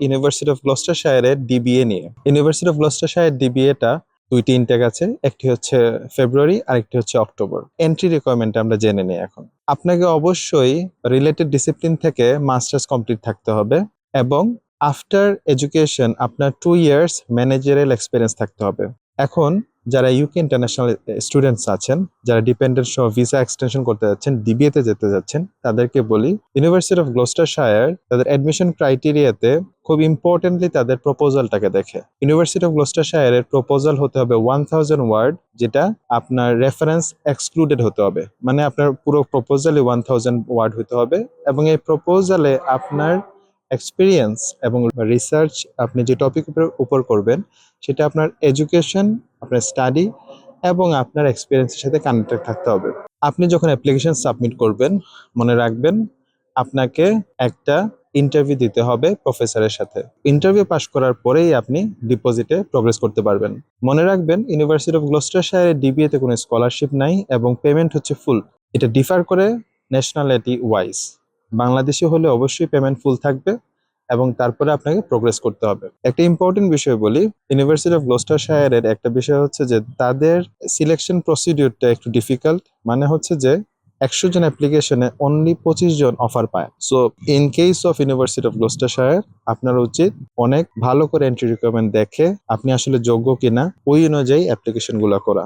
University of গ্লস্টারশায়ারের DBA নিয়ে। University of Gloucestershire ডিবিএটা দুইটি intact আছে, একটি হচ্ছে ফেব্রুয়ারি আর একটি হচ্ছে অক্টোবর। এন্ট্রি রিকোয়ারমেন্ট আমরা জেনে নিই এখন। আপনাকে অবশ্যই রিলেটেড ডিসিপ্লিন থেকে মাস্টার্স কমপ্লিট থাকতে হবে এবং আফটার এডুকেশন আপনার 2 ইয়ার্স ম্যানেজারিয়াল এক্সপিরিয়েন্স থাকতে হবে। এখন যারা ইউকে ইন্টারন্যাশনাল স্টুডেন্টস আছেন, যারা ডিপেন্ডেন্ট সহ ভিসা এক্সটেনশন করতে যাচ্ছেন, ডিবিএতে যেতে যাচ্ছেন, তাদেরকে বলি ইউনিভার্সিটি অফ গ্লস্টারশায়ার তাদের অ্যাডমিশন ক্রাইটেরিয়াতে খুব ইম্পর্টেন্টলি তাদের প্রপোজালটাকে দেখে। ইউনিভার্সিটি অফ গ্লস্টারশায়ারের প্রপোজাল হতে হবে 1000 ওয়ার্ড, যেটা আপনার রেফারেন্স এক্সক্লুডেড হতে হবে, মানে আপনার পুরো প্রপোজালে 1000 ওয়ার্ড হতে হবে এবং এই প্রপোজালে আপনার এক্সপিরিয়েন্স এবং রিসার্চ আপনি যে টপিকের উপর করবেন সেটা আপনার এডুকেশন, আপনার স্টাডি এবং আপনার এক্সপিরিয়েন্সের সাথে কানেক্টেড থাকতে হবে। আপনি যখন অ্যাপ্লিকেশন সাবমিট করবেন, মনে রাখবেন আপনাকে একটা ইন্টারভিউ দিতে হবে প্রফেসরের সাথে। ইন্টারভিউ পাস করার পরেই আপনি ডিপোজিটে প্রোগ্রেস করতে পারবেন। মনে রাখবেন ইউনিভার্সিটি অফ গ্লস্টারশায়ারের ডিবিএতে কোনো স্কলারশিপ নাই এবং পেমেন্ট হচ্ছে ফুল। এটা ডিফার করে ন্যাশনালিটি ওয়াইজ। বাংলাদেশি হলে অবশ্যই পেমেন্ট ফুল থাকবে এবং তারপরে আপনাকে প্রোগ্রেস করতে হবে। একটা ইম্পর্টেন্ট বিষয় বলি, ইউনিভার্সিটি অফ গ্লস্টারশায়ারের একটা বিষয় হচ্ছে যে তাদের সিলেকশন প্রসিডিউরটা একটু ডিফিকাল্ট। মানে হচ্ছে যে 100 জন অ্যাপ্লিকেশনে অনলি 25 জন অফার পায়। So in case of university of Gloucestershire আপনার উচিত অনেক ভালো করে এন্ট্রি রিকোয়ারমেন্ট দেখে আপনি আসলে যোগ্য কিনা ওই অনুযায়ী অ্যাপ্লিকেশন গুলো করা।